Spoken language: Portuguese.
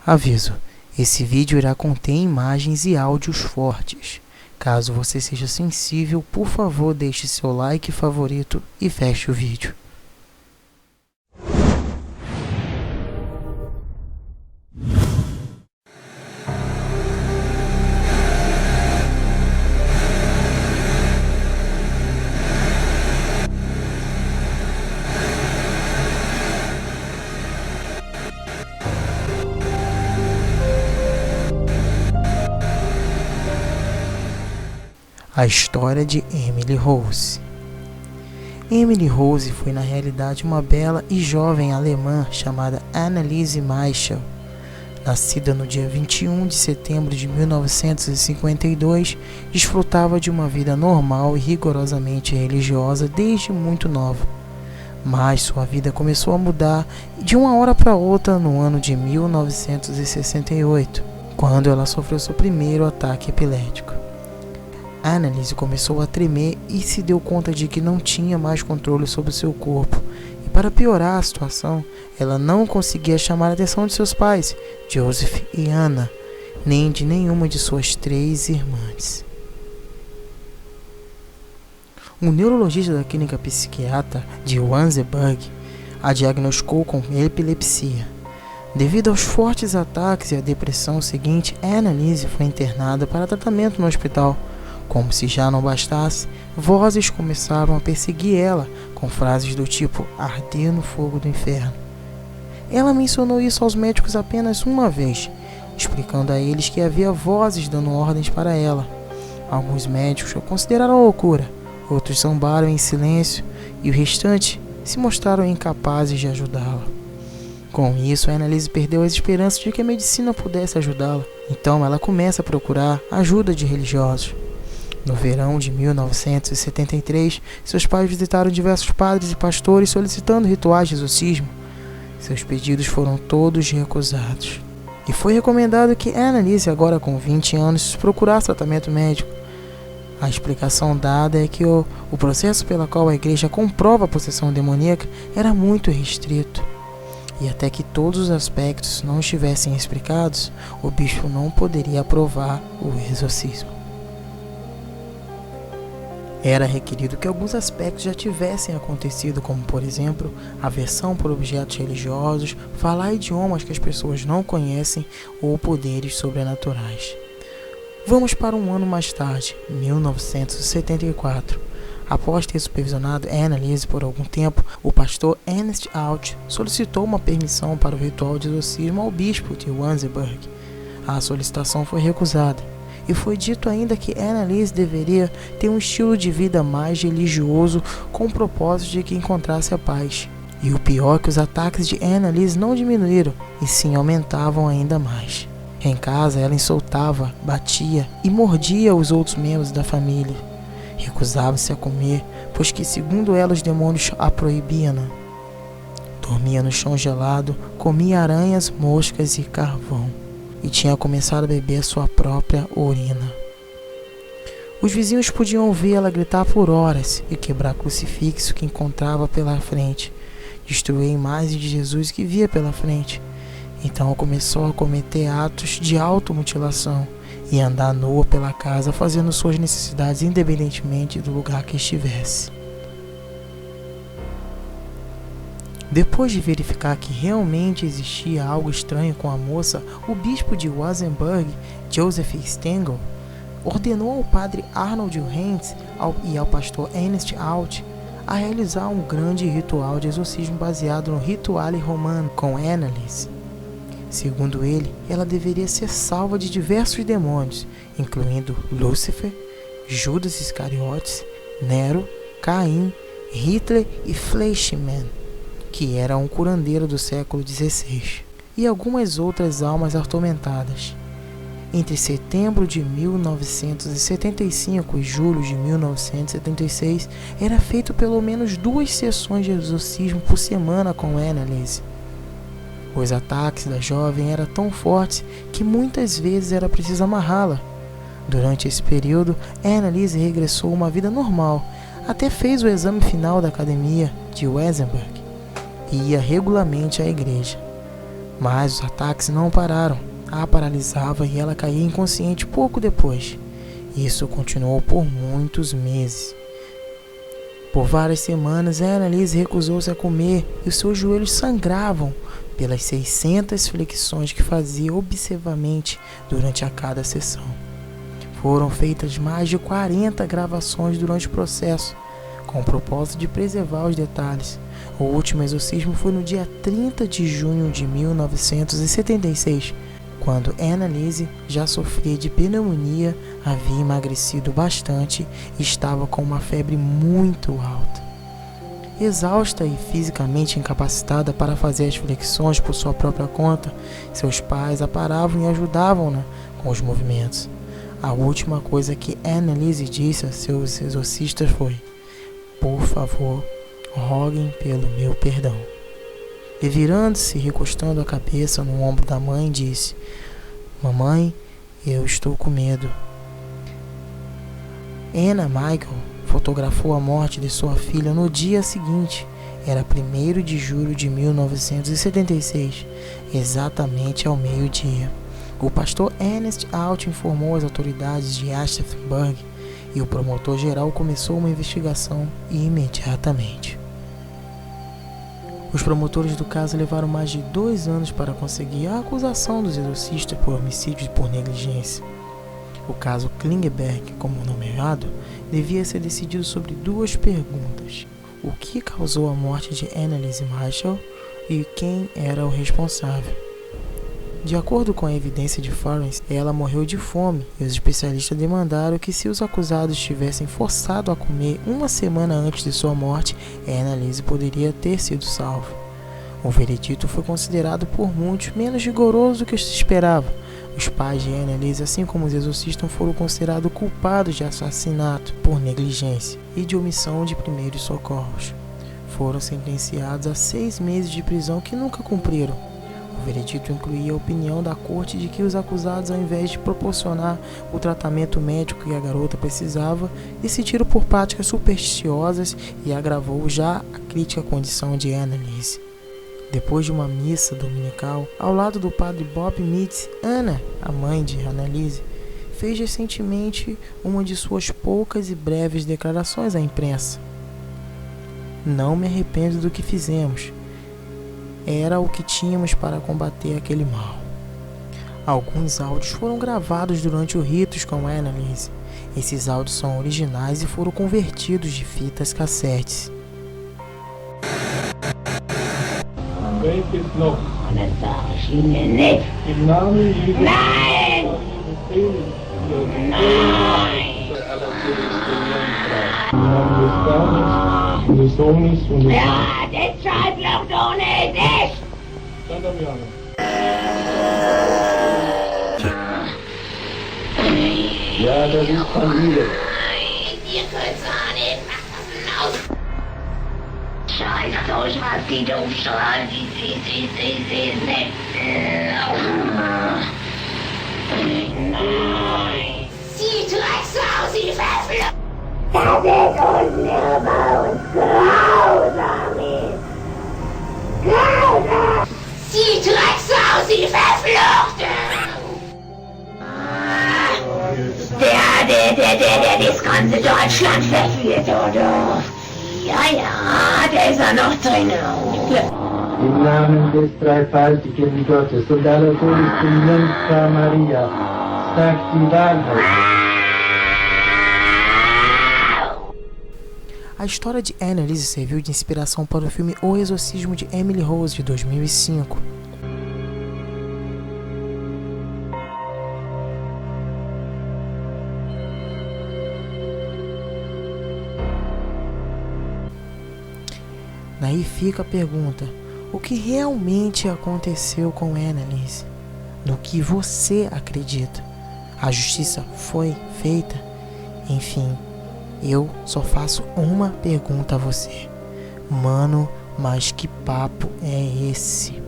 Aviso: esse vídeo irá conter imagens e áudios fortes. Caso você seja sensível, por favor deixe seu like favorito e feche o vídeo. A história de Emily Rose. Emily Rose foi na realidade uma bela e jovem alemã chamada Anneliese Michel. Nascida no dia 21 de setembro de 1952, desfrutava de uma vida normal e rigorosamente religiosa desde muito nova. Mas sua vida começou a mudar de uma hora para outra no ano de 1968, quando ela sofreu seu primeiro ataque epilético. Anneliese começou a tremer e se deu conta de que não tinha mais controle sobre seu corpo. E para piorar a situação, ela não conseguia chamar a atenção de seus pais, Joseph e Anna, nem de nenhuma de suas 3 irmãs. Um neurologista da clínica psiquiátrica de Wandsbek a diagnosticou com epilepsia. Devido aos fortes ataques e à depressão seguinte, Anneliese foi internada para tratamento no hospital. Como se já não bastasse, vozes começaram a perseguir ela, com frases do tipo arder no fogo do inferno. Ela mencionou isso aos médicos apenas uma vez, explicando a eles que havia vozes dando ordens para ela. Alguns médicos a consideraram loucura, outros zombaram em silêncio e o restante se mostraram incapazes de ajudá-la. Com isso, Anneliese perdeu as esperanças de que a medicina pudesse ajudá-la. Então ela começa a procurar ajuda de religiosos. No verão de 1973, seus pais visitaram diversos padres e pastores solicitando rituais de exorcismo. Seus pedidos foram todos recusados. E foi recomendado que Anneliese, agora com 20 anos, procurasse tratamento médico. A explicação dada é que o processo pelo qual a igreja comprova a possessão demoníaca era muito restrito. E até que todos os aspectos não estivessem explicados, o bispo não poderia aprovar o exorcismo. Era requerido que alguns aspectos já tivessem acontecido, como, por exemplo, aversão por objetos religiosos, falar idiomas que as pessoas não conhecem ou poderes sobrenaturais. Vamos para um ano mais tarde, 1974. Após ter supervisionado Anneliese por algum tempo, o pastor Ernst Alt solicitou uma permissão para o ritual de exorcismo ao bispo de Wandsbek. A solicitação foi recusada. E foi dito ainda que Anneliese deveria ter um estilo de vida mais religioso com o propósito de que encontrasse a paz. E o pior é que os ataques de Anneliese não diminuíram, e sim aumentavam ainda mais. Em casa ela insultava, batia e mordia os outros membros da família. Recusava-se a comer, pois que segundo ela os demônios a proibiam. Dormia no chão gelado, comia aranhas, moscas e carvão. E tinha começado a beber sua própria urina. Os vizinhos podiam ouvi-la gritar por horas e quebrar crucifixo que encontrava pela frente, destruir imagens de Jesus que via pela frente. Então começou a cometer atos de automutilação e andar nua pela casa fazendo suas necessidades independentemente do lugar que estivesse. Depois de verificar que realmente existia algo estranho com a moça, o bispo de Wandsbek, Joseph Stengel, ordenou ao padre Arnold Heinz e ao pastor Ernst Alt a realizar um grande ritual de exorcismo baseado no Rituale Romano com Anneliese. Segundo ele, ela deveria ser salva de diversos demônios, incluindo Lúcifer, Judas Iscariotes, Nero, Caim, Hitler e Fleischmann, que era um curandeiro do século XVI, e algumas outras almas atormentadas. Entre setembro de 1975 e julho de 1976, era feito pelo menos 2 sessões de exorcismo por semana com Anneliese. Os ataques da jovem eram tão fortes que muitas vezes era preciso amarrá-la. Durante esse período, Anneliese regressou a uma vida normal, até fez o exame final da academia de Wandsbek e ia regularmente à igreja. Mas os ataques não pararam. A paralisava e ela caía inconsciente pouco depois. Isso continuou por muitos meses. Por várias semanas, Annalise recusou-se a comer e os seus joelhos sangravam pelas 600 flexões que fazia obsessivamente durante a cada sessão. Foram feitas mais de 40 gravações durante o processo, com o propósito de preservar os detalhes. O último exorcismo foi no dia 30 de junho de 1976, quando Annalise já sofria de pneumonia, havia emagrecido bastante e estava com uma febre muito alta. Exausta e fisicamente incapacitada para fazer as flexões por sua própria conta, seus pais a paravam e ajudavam-na com os movimentos. A última coisa que Annalise disse a seus exorcistas foi: "Por favor, roguem pelo meu perdão." E virando-se e recostando a cabeça no ombro da mãe, disse: "Mamãe, eu estou com medo." Anna Michael fotografou a morte de sua filha no dia seguinte. Era 1º de julho de 1976, exatamente ao meio-dia. O pastor Ernest Alt informou as autoridades de Aschaffenburg e o promotor-geral começou uma investigação imediatamente. Os promotores do caso levaram mais de 2 anos para conseguir a acusação dos exorcistas por homicídio e por negligência. O caso Klingenberg, como nomeado, devia ser decidido sobre 2 perguntas: o que causou a morte de Annalise Michael e quem era o responsável. De acordo com a evidência de Florence, ela morreu de fome e os especialistas demandaram que, se os acusados tivessem forçado a comer 1 semana antes de sua morte, Annalise poderia ter sido salva. O veredito foi considerado por muitos menos rigoroso do que se esperava. Os pais de Annalise, assim como os exorcistas, foram considerados culpados de assassinato por negligência e de omissão de primeiros socorros. Foram sentenciados a 6 meses de prisão que nunca cumpriram. O veredito incluía a opinião da corte de que os acusados, ao invés de proporcionar o tratamento médico que a garota precisava, decidiram por práticas supersticiosas e agravou já a crítica condição de Annalise. Depois de uma missa dominical, ao lado do padre Bob Mitz, Anna, a mãe de Annalise, fez recentemente uma de suas poucas e breves declarações à imprensa. "Não me arrependo do que fizemos. Era o que tínhamos para combater aquele mal." Alguns áudios foram gravados durante o ritos com Annalise. Esses áudios são originais e foram convertidos de fitas cassetes. Welches noch? Das sag ich Ihnen nicht. Im Namen Jesu. Nein! Nein! Im Namen des Vaters und des Sohnes und des Ja, deshalb noch ohne dich! Santa Maria. Ja, das ist Familie. Ihr könnt's auch nicht. Mach das aus! Scheiß euch, was die doof schreien. Nein! Sie Drecksau, sie verflucht! Das ist unnehmbar und grausam ist. Grausam! Sie Drecksau, sie verflucht! Der das ganze Deutschland verführt, oder? Ja, der ist ja noch drin. Im Namen des dreifaltigen Gottes und aller Todesbringender Maria, sagt die Wahrheit. A história de Annalise serviu de inspiração para o filme O Exorcismo de Emily Rose, de 2005. Daí fica a pergunta: o que realmente aconteceu com Annalise? No que você acredita? A justiça foi feita? Enfim, eu só faço uma pergunta a você. Mano, mas que papo é esse?